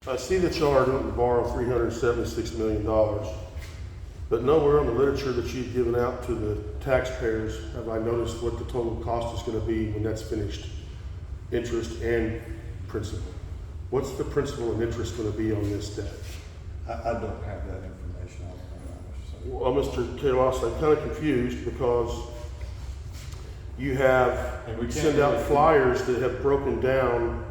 I see that y'all are going to borrow $376 million, but nowhere on the literature that you've given out to the taxpayers have I noticed what the total cost is going to be when that's finished, interest and principal. What's the principal and interest going to be on this debt? I don't have that information. Well, Mr. Caloss, I'm kind of confused because you send out flyers that have broken down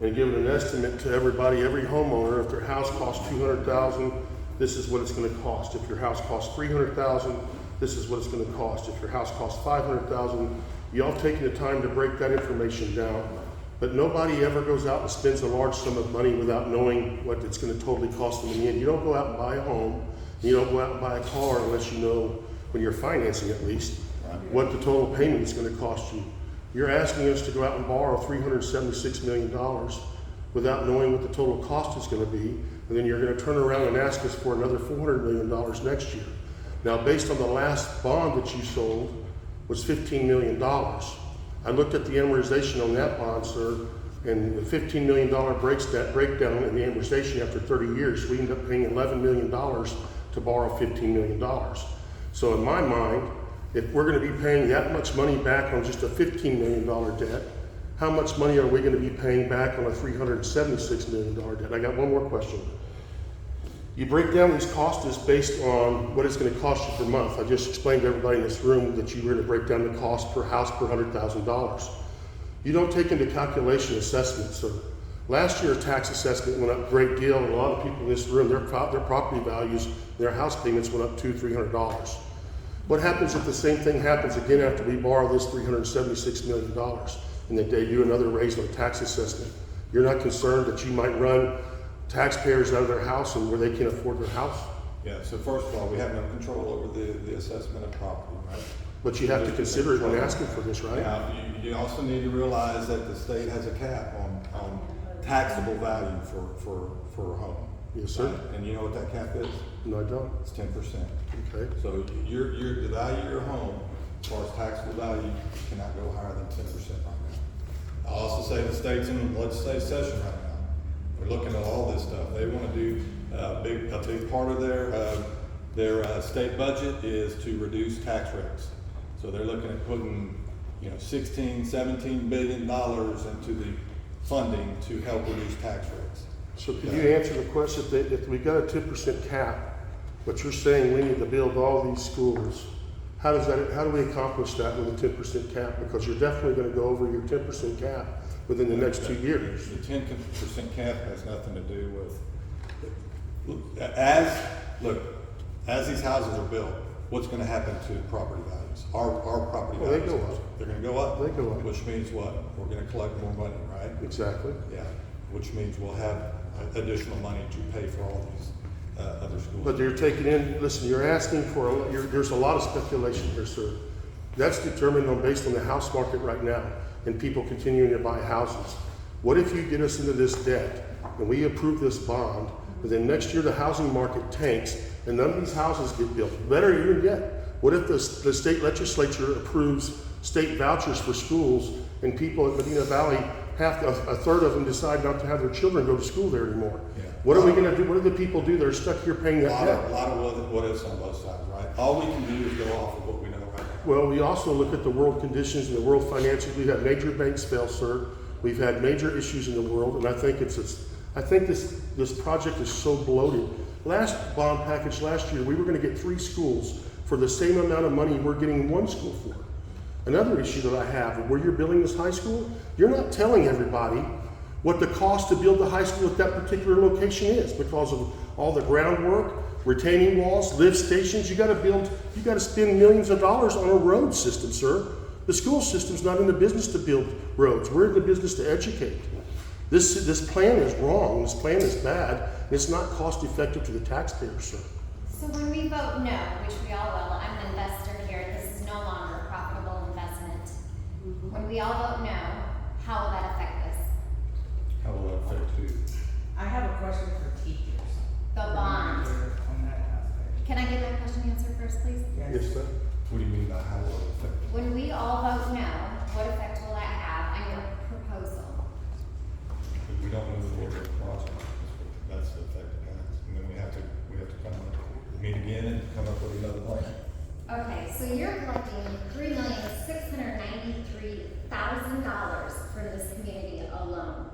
and given an estimate to everybody, every homeowner. If their house costs $200,000, this is what it's going to cost. If your house costs $300,000, this is what it's going to cost. If your house costs $500,000, y'all taking the time to break that information down. But nobody ever goes out and spends a large sum of money without knowing what it's going to totally cost them in the end. You don't go out and buy a home. You don't go out and buy a car unless you know, when you're financing at least, what the total payment is going to cost you. You're asking us to go out and borrow $376 million without knowing what the total cost is going to be, and then you're going to turn around and ask us for another $400 million next year. Now, based on the last bond that you sold was $15 million. I looked at the amortization on that bond, sir, and the $15 million breakdown in the amortization after 30 years, we end up paying $11 million to borrow $15 million. So in my mind, if we're going to be paying that much money back on just a $15 million debt, how much money are we going to be paying back on a $376 million debt? I got one more question. You break down these costs based on what it's going to cost you per month. I just explained to everybody in this room that you were going to break down the cost per house per $100,000. You don't take into calculation assessments. So last year, tax assessment went up a great deal, and a lot of people in this room, their property values, their house payments went up $200-300. What happens if the same thing happens again after we borrow this $376 million and that they do another raise on tax assessment? You're not concerned that you might run taxpayers out of their house and where they can't afford their house? Yeah, so first of all, we have no control over the assessment of property, right? But you have to consider it when asking for this, right? Now, you also need to realize that the state has a cap on taxable value for a home. Yes, sir. Right? And you know what that cap is? No, I don't. It's 10%. Okay. So the value of your home, as far as taxable value, cannot go higher than 10% right now. I'll also say the state's in legislative session right now. They're looking at all this stuff. They want to do a big part of their state budget is to reduce tax rates. So they're looking at putting, $16-17 billion into the funding to help reduce tax rates. So can you answer the question, if we got a 10% cap, but you're saying we need to build all these schools, how do we accomplish that with a 10% cap? Because you're definitely going to go over your 10% cap within the next 2 years. The 10% cap has nothing to do with, as these houses are built, what's going to happen to property values? Our property values. They go up. They're going to go up. They go up. Which means what? We're going to collect more money, right? Exactly. Yeah. Which means we'll have additional money to pay for all these other schools. But you're taking in, listen, you're asking for, there's a lot of speculation here, sir. That's determined based on the house market right now and people continuing to buy houses. What if you get us into this debt and we approve this bond, and then next year the housing market tanks and none of these houses get built? Better even yet, what if the state legislature approves state vouchers for schools and people at Medina Valley, a third of them decide not to have their children go to school there anymore? Yeah. What are we going to do? What do the people do? They're stuck here paying that debt. A lot of what ifs on both sides, right? All we can do is go off of what we know right now. Well, we also look at the world conditions and the world financials. We've had major banks fail, sir. We've had major issues in the world, and I think this project is so bloated. Last bond package last year, we were going to get 3 schools for the same amount of money we're getting 1 school for. Another issue that I have, where you're building this high school, you're not telling everybody what the cost to build the high school at that particular location is because of all the groundwork, retaining walls, lift stations. You got to spend millions of dollars on a road system, sir. The school system's not in the business to build roads. We're in the business to educate. This plan is wrong. This plan is bad. And it's not cost effective to the taxpayer, sir. So when we vote no, which we all will, I'm an investor here, this is no longer a profitable investment. When we all vote no, how will that affect us? How will that affect who? I have a question for teachers. The bond. On that aspect. Can I get my question answered first, please? Yes, sir. What do you mean by how will it affect? When we all vote no, what effect will that have on your proposal? We don't know the order of the project. so you're collecting $3,693,000 for this community alone.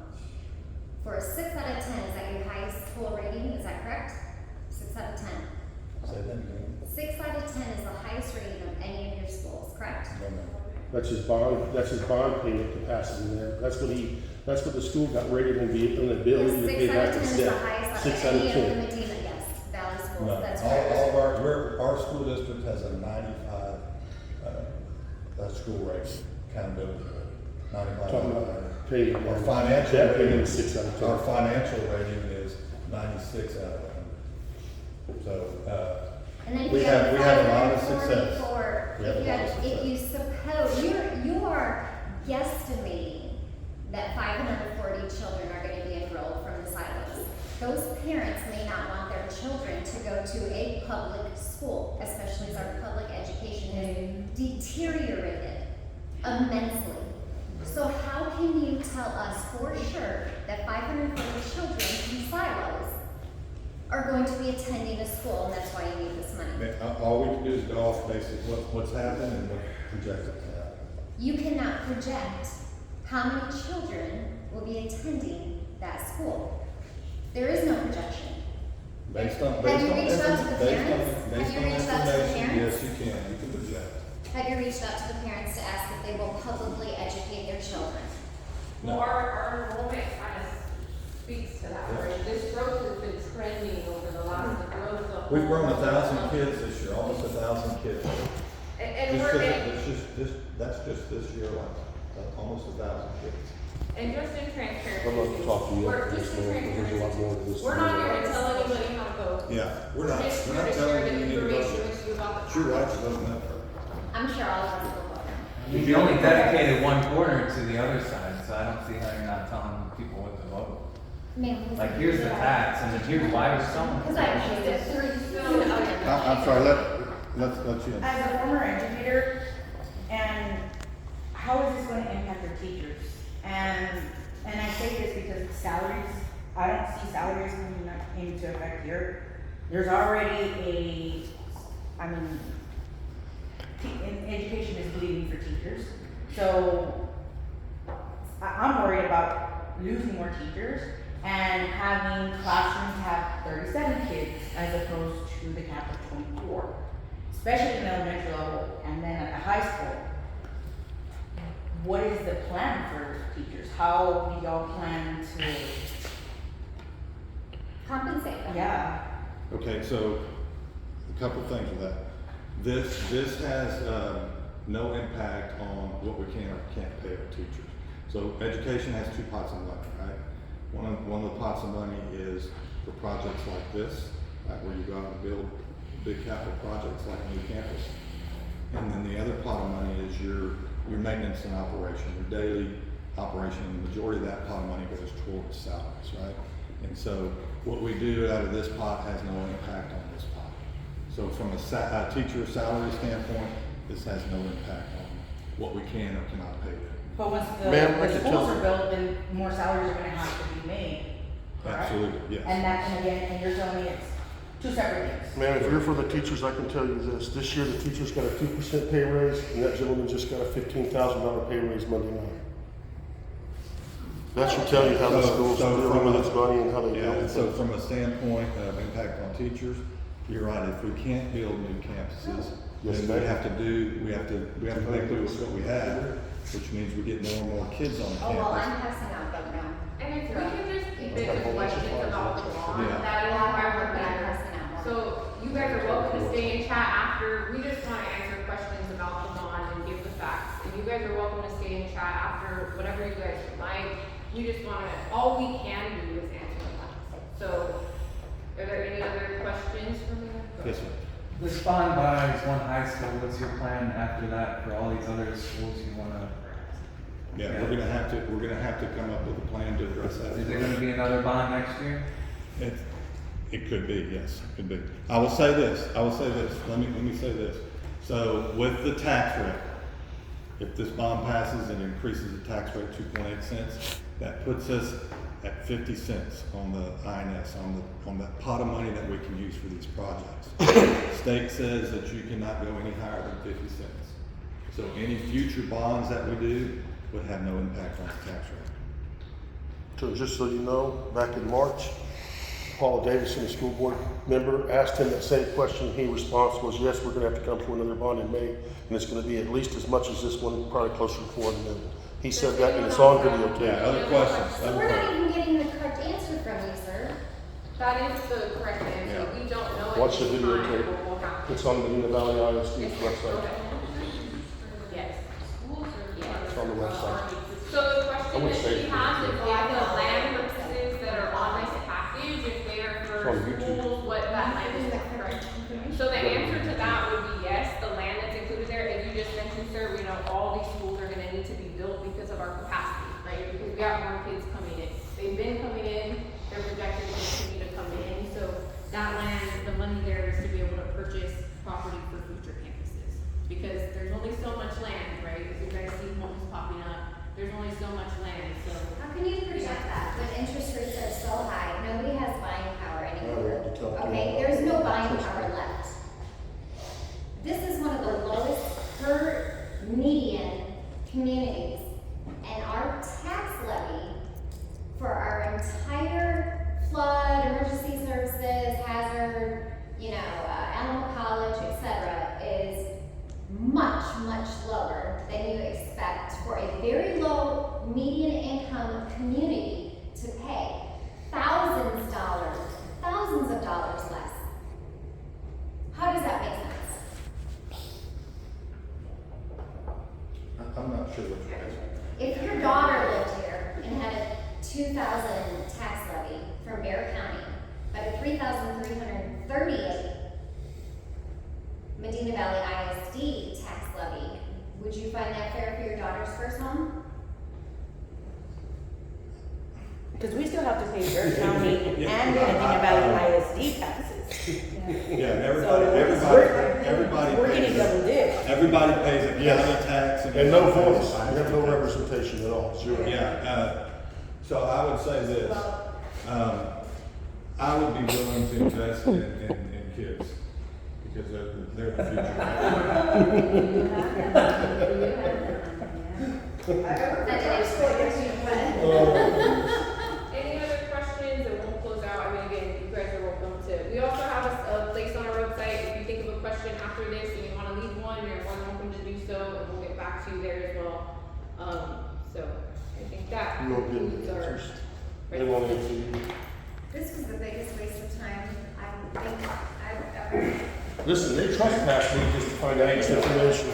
For a 6 out of 10, is that your highest school rating, is that correct? 6 out of 10. Say that again. 6 out of 10 is the highest rating of any of your schools, correct? No, no. That's his bond payment capacity there. That's what the school got rated and the ability to pay 6 out back of 10 the is the debt. highest 6 of out of any of 10. the Medina, yes, Valley schools, No, that's all correct. of our school district has a 95, school rating, accountability rating, 95. Talking about payment. Our financial Debt rating payment is 6 out of 10. Our financial rating is 96 out of 100. So, And then if we you have a lot of 544, success. We have a lot of if you suppose, you are guesstimating that 540 children are gonna be enrolled from the silos. Those parents may not want their children to go to a public school, especially as our public education has deteriorated immensely. So how can you tell us for sure that 540 children from silos are going to be attending a school, and that's why you need this money? all we can do is go off basically what's happened and what projected to happen. You cannot project how many children will be attending that school. There is no projection. Based on Have you reached out to the parents? based Have you on reached out to the information, parents? yes, you can project. Have you reached out to the parents to ask if they will publicly educate their children? No. Well, our enrollment kind of speaks to that, right? This growth has been trending over the last, the growth of. We've grown 1,000 kids this year, almost 1,000 kids. And we're, That's just this year alone, almost 1,000 kids. and just in transparency. I'd love to talk to you We're after this, just in man, because there's a lot more to transparency. this. We're not here to tell anybody how to vote. Yeah, we're not just here to share telling the you you need to information vote. with you about the. It's your right to vote no. I'm sure all of us will vote. You only dedicated one corner to the other side, so I don't see how you're not telling people what to vote. Ma'am, please. Like, here's the tax, and then here's why we're selling Because it. I raised it through. I'm sorry, let's you. As a former educator, and how is this going to impact our teachers? And I say this because salaries, I don't see salaries coming into effect here. There's already education is bleeding for teachers. So I'm worried about losing more teachers and having classrooms have 37 kids as opposed to the cap of 24, especially in the elementary level and then at the high school. What is the plan for teachers? How do y'all plan to, Compensate them. yeah. Okay, so a couple things with that. This has no impact on what we can or can't pay our teachers. So education has two pots of money, right? One of the pots of money is for projects like this, where you go out and build big capital projects like a new campus. And then the other pot of money is your maintenance and operation, your daily operation. And the majority of that pot of money goes towards salaries, right? And so what we do out of this pot has no impact on this pot. So from a teacher salary standpoint, this has no impact on what we can or cannot pay them. But once Ma'am, I the can schools tell- are built, then more salaries are gonna have to be made. correct? Absolutely, yes. And you're telling me it's two separate things. Man, if you're for the teachers, I can tell you this. This year, the teachers got a 2% pay raise, and that gentleman just got a $15,000 pay raise Monday night. That should tell you how the So- school's so dealing from with a- its money and how they deal Yeah, with so it. from a standpoint of impact on teachers, you're right, if we can't build new campuses, Yes, then ma'am. we have to make do with what we have, which means we get more and more kids on Oh, well, campus. I'm passing out vote no. And if we can just keep it to questions about the law, Yeah. that is why we're I'm here. passing out. So you guys are welcome to stay and chat after. We just want to answer questions about the bond and give the facts. And you guys are welcome to stay and chat after whatever you guys would like. You just want to, all we can do is answer the facts. So are there any other questions for me? Yes, sir. This bond buys one high school, what's your plan after that for all these other schools you wanna? Yeah, we're gonna have to come up with a plan to address that. Is there gonna be another bond next year? It could be, yes, it could be. I will say this, let me say this. So with the tax rate, if this bond passes and increases the tax rate 2.8 cents, that puts us at 50 cents on the INS, on that pot of money that we can use for these projects. State says that you cannot go any higher than 50 cents. So any future bonds that we do would have no impact on the tax rate. So just so you know, back in March, Paula Davidson, a school board member, asked him that same question. His response was, yes, we're gonna have to come for another bond in May, and it's gonna be at least as much as this one, probably closer to 400 million. He said that, and it's on videotape. Yeah, other questions? So we're not even getting the correct answer from you, sir. That is the correct answer. Yeah. We don't know. Watch the at this time videotape. what will happen. It's on the MEDINA Valley ISD's Yes, website. yes. It's on the website. So the question would that say she it's has is on if the the land website. purchases that are on this package, if they are It's for on YouTube. schools, what that land is correct. So the answer to that would be yes, the land that's included there, as you just mentioned, sir, we know all these schools are gonna need to be built because of our capacity, right? Because we got more kids coming in. They've been coming in, they're projected to continue to come in, so that land, the money there is to be able to purchase property for future campuses. Because there's only so much land, right? As you guys see homes popping up, there's only so much land, so. How can you project that when interest rates are so high? Nobody has buying power anymore. I don't know what to tell you. Okay, there's no buying power left. This is one of the lowest per median communities. And our tax levy for our entire flood, emergency services, hazard, animal college, etc., is much, much lower than you expect for a very low median income community to pay. Thousands of dollars less. How does that make sense? I'm not sure what you're asking. If your daughter lived here and had a 2,000 tax levy from Bear County, but a 3,338 Medina Valley ISD tax levy, would you find that fair for your daughter's first home? Because we still have to pay Bear County and Medina Valley ISD taxes. Yeah, So everybody we're pays getting double dip. Everybody pays a county tax. And no voice, you have no representation at all, zero. Yeah, so I would say this, I would be willing to invest in kids, because they're the future. That didn't answer your question, but. Any other questions, and we'll close out. I mean, again, you guys are welcome to. We also have a place on our website. If you think of a question after this and you want to leave one, you're more than welcome to do so, and we'll get back to you there as well. So I think that You won't get concludes the our. answers. They won't answer you. This was the biggest waste of time I think I've ever. Listen, they trespassed me just to find out this information.